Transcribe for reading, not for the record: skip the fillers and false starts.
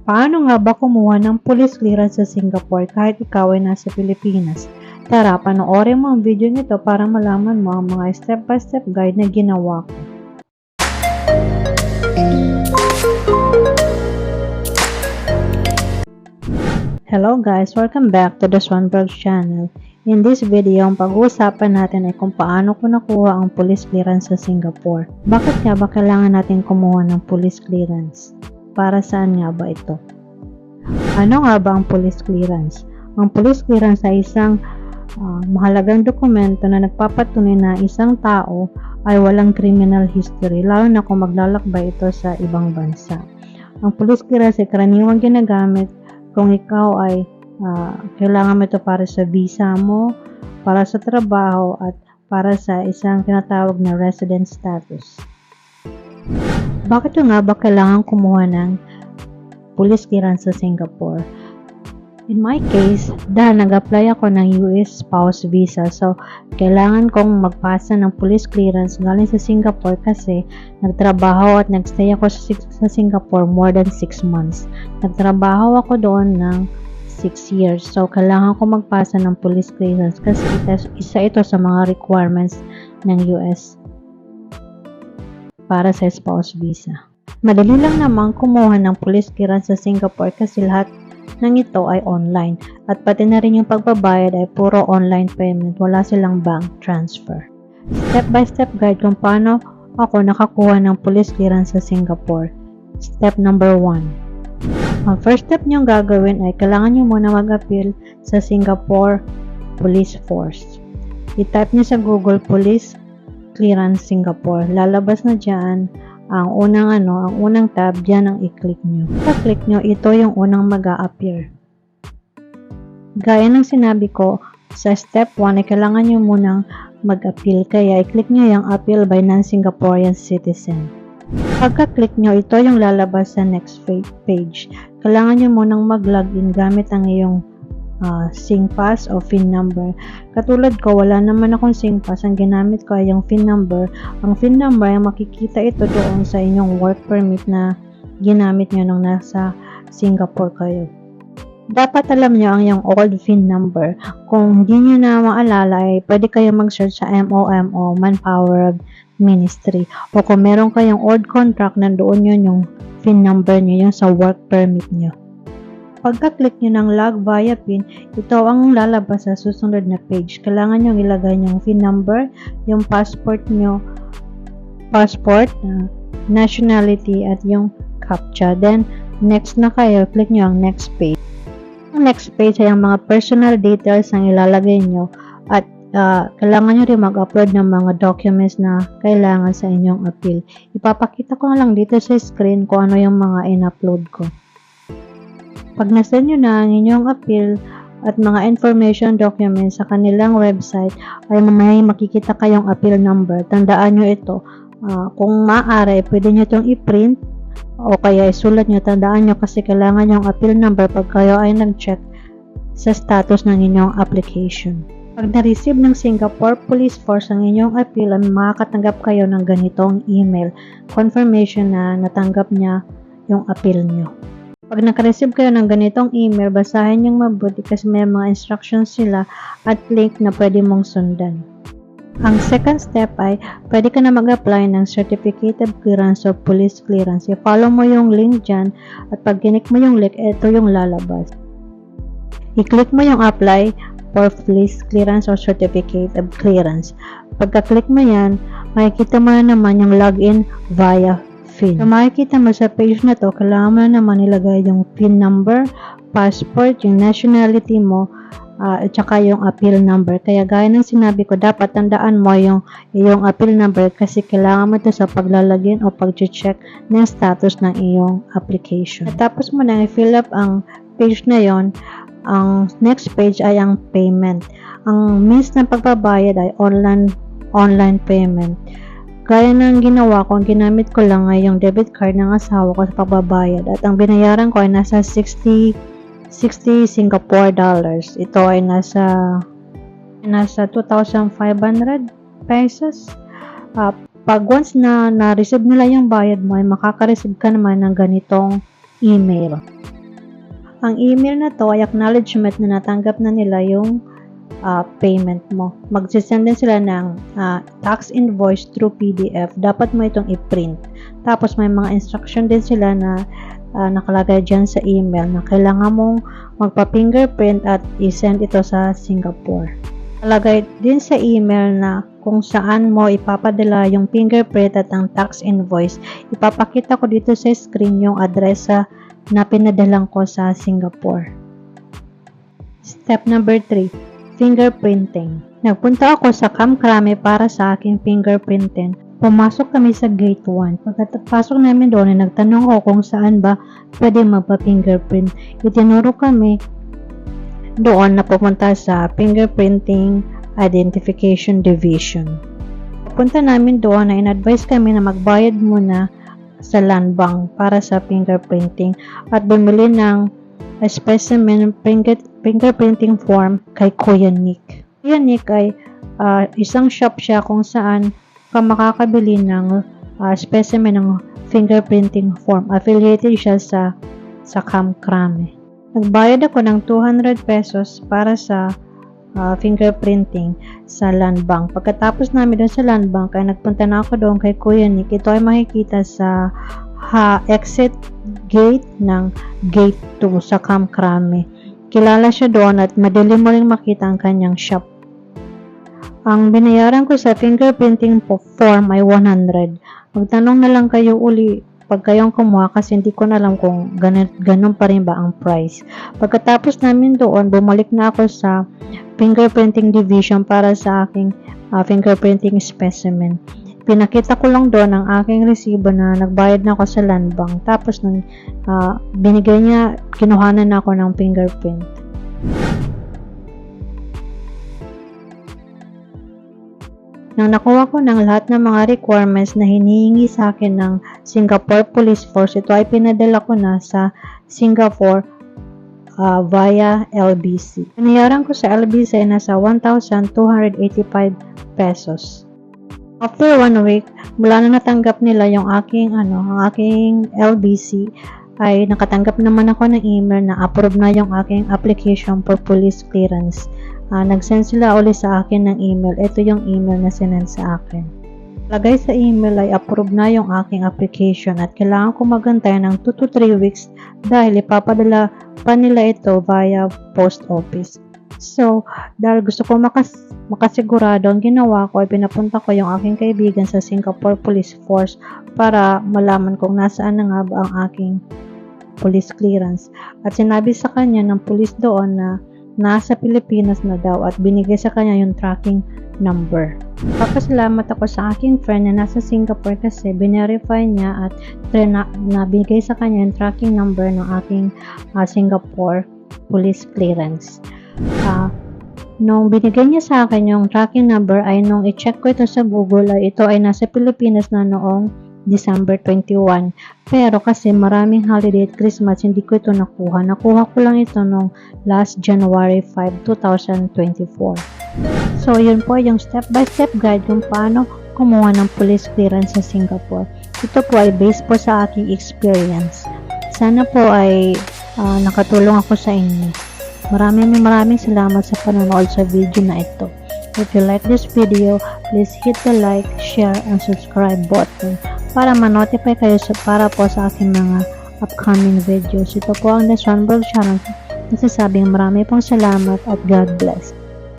Paano nga ba kumuha ng police clearance sa Singapore kahit ikaw ay nasa Pilipinas? Tara, panoorin mo ang video nito para malaman mo ang mga step-by-step guide na ginawa ko. Hello guys! Welcome back to the Swanberg channel. In this video, ang pag-uusapan natin ay kung paano ko nakuha ang police clearance sa Singapore. Bakit nga ba kailangan natin kumuha ng police clearance? Para saan nga ba ito? Ano nga ba ang police clearance? Ang police clearance ay isang mahalagang dokumento na nagpapatunay na isang tao ay walang criminal history, lalo na kung maglalakbay ito sa ibang bansa. Ang police clearance ay karaniwang ginagamit kung ikaw ay kailangan mo ito para sa visa mo, para sa trabaho, at para sa isang tinatawag na resident status. Bakit nga ba kailangan kumuha ng police clearance sa Singapore? In my case, dahil nag-apply ako ng US spouse visa, so kailangan kong magpasa ng police clearance galing sa Singapore kasi nagtrabaho at nagstay ako sa Singapore more than 6 months. Nagtrabaho ako doon ng 6 years, so kailangan ko magpasa ng police clearance kasi isa ito sa mga requirements ng US para sa spouse visa. Madali lang naman kumuha ng police clearance sa Singapore kasi lahat ng ito ay online at pati na rin yung pagbabayad ay puro online payment, wala silang bank transfer. Step by step guide kung paano ako nakakuha ng police clearance sa Singapore. Step number 1. Ang first step nyo gagawin ay kailangan nyo muna mag-appeal sa Singapore Police Force. I-type nyo sa Google Police Clearance Singapore. Lalabas na dyan ang unang tab, dyan ang i-click nyo. Pag-click nyo, ito yung unang mag-a-appear. Gaya ng sinabi ko, sa step 1 ay kailangan nyo munang mag-appeal, kaya i-click nyo yung appeal by non-Singaporean citizen. Pagka-click nyo, ito yung lalabas sa next page. Kailangan nyo munang mag-login gamit ang iyong SingPass o PIN number. Katulad ko, wala naman akong SingPass. Ang ginamit ko ay yung PIN number. Ang PIN number ay makikita ito doon sa inyong work permit na ginamit nyo nung nasa Singapore kayo. Dapat alam nyo ang yung old PIN number. Kung hindi nyo na maalala, ay pwede kayo mag-search sa MOMO, Manpower Ministry. O kung meron kayong old contract, nandoon yun yung PIN number nyo, yung sa work permit nyo. Pagka-click nyo ng log via PIN, ito ang lalabas sa susunod na page. Kailangan nyo ilagay yung PIN number, yung passport nyo, nationality, at yung CAPTCHA. Then, next na kayo, click nyo ang next page. Ang next page ay ang mga personal details ang ilalagay nyo at kailangan nyo rin mag-upload ng mga documents na kailangan sa inyong appeal. Ipapakita ko na lang dito sa screen kung ano yung mga in-upload ko. Pag nasend nyo na ang inyong appeal at mga information documents sa kanilang website, ay may makikita kayong appeal number. Tandaan nyo ito. Kung maaari, pwede nyo itong i-print o kaya isulat nyo. Tandaan nyo kasi kailangan yung appeal number pag kayo ay nag-check sa status ng inyong application. Pag na-receive ng Singapore Police Force ang inyong appeal, makakatanggap kayo ng ganitong email confirmation na natanggap niya yung appeal nyo. Pag naka-receive kayo ng ganitong email, basahin niyong mabuti kasi may mga instructions sila at link na pwede mong sundan. Ang second step ay pwede ka na mag-apply ng Certificate of Clearance o Police Clearance. I-follow mo yung link dyan at pag kinik mo yung link, ito yung lalabas. I-click mo yung apply for Police Clearance or Certificate of Clearance. Pagka-click mo yan, makikita mo na naman yung login via PIN. So, makikita mo sa page na to, kailangan mo na naman ilagay yung PIN number, passport, yung nationality mo, at saka yung appeal number. Kaya gaya ng sinabi ko, dapat tandaan mo yung appeal number kasi kailangan mo ito sa paglalagin o pag-check ng status ng iyong application. At tapos mo na i-fill up ang page na yon, ang next page ay ang payment. Ang means ng pagbabayad ay online payment. Gaya ng ginawa ko, ang ginamit ko lang ay yung debit card ng asawa ko sa pagbabayad at ang binayaran ko ay nasa 60 Singapore dollars. Ito ay nasa 2,500 pesos. Pag once na na-receive nila yung bayad mo, ay makaka-receive ka naman ng ganitong email. Ang email na to ay acknowledgement na natanggap na nila yung payment mo. Magsisend din sila ng tax invoice through PDF. Dapat mo itong i-print. Tapos may mga instruction din sila na nakalagay dyan sa email na kailangan mong magpa-fingerprint at i-send ito sa Singapore. Nakalagay din sa email na kung saan mo ipapadala yung fingerprint at ang tax invoice. Ipapakita ko dito sa screen yung adresa na pinadalang ko sa Singapore. Step number 3, fingerprinting. Nagpunta ako sa Camp Crame para sa aking fingerprinting. Pumasok kami sa gate 1. Pagkatapasok namin doon, nagtanong ako kung saan ba pwede magpa-fingerprint. Itinuro kami doon na pupunta sa Fingerprinting Identification Division. Punta namin doon na in-advise kami na magbayad muna sa land bank para sa fingerprinting at bumili ng specimen fingerprinting form kay Kuya Nick. Kuya Nick ay isang shop siya kung saan ka makakabili ng specimen ng fingerprinting form. Affiliated siya sa Camp Crame. Nagbayad ako ng 200 pesos para sa fingerprinting sa land bank. Pagkatapos namin doon sa land bank ay nagpunta na ako doon kay Kuya Nick. Ito ay makikita sa exit gate ng gate 2 sa Camp Crame. Kilala siya doon at madali mo rin makita ang kanyang shop. Ang binayaran ko sa fingerprinting form ay 100. Magtanong na lang kayo uli pag kayong kumuha kasi hindi ko na alam kung ganun pa rin ba ang price. Pagkatapos namin doon, bumalik na ako sa fingerprinting division para sa aking fingerprinting specimen. Pinakita ko lang doon ang aking resibo na nagbayad na ako sa land bank. Tapos nung binigay niya, kinuhanan na ako ng fingerprint. Nang nakuha ko ng lahat ng mga requirements na hinihingi sa akin ng Singapore Police Force, ito ay pinadala ko na sa Singapore via LBC. Pinayaran ko sa LBC ay nasa 1,285 pesos. After 1 week, mula na natanggap nila yung aking LBC, ay nakatanggap naman ako ng email na approve na yung aking application for police clearance. Nag-send sila ulit sa akin ng email. Ito yung email na sinend sa akin. Lagay sa email ay approve na yung aking application at kailangan ko magantay ng 2 to 3 weeks dahil ipapadala pa nila ito via post office. So, dahil gusto ko makasigurado, ang ginawa ko ay pinapunta ko yung aking kaibigan sa Singapore Police Force para malaman kung nasaan na nga ba ang aking police clearance. At sinabi sa kanya ng police doon na nasa Pilipinas na daw at binigay sa kanya yung tracking number. Papasalamat ako sa aking friend na nasa Singapore kasi binerify niya at nabigay sa kanya yung tracking number ng aking Singapore police clearance. Nung binigay niya sa akin yung tracking number ay nung i-check ko ito sa Google ay ito ay nasa Pilipinas na noong December 21. Pero kasi maraming holiday at Christmas, hindi ko ito nakuha. Nakuha ko lang ito nung last January 5, 2024. So, yun po yung step-by-step guide kung paano kumuha ng police clearance sa Singapore. Ito po ay based po sa aking experience. Sana po ay nakatulong ako sa inyo. Maraming salamat sa panonood sa video na ito. If you like this video, please hit the like, share, and subscribe button para ma-notify kayo para po sa aking mga upcoming videos. Ito po ang The Swanberg Channel. Nasasabing marami pong salamat at God bless.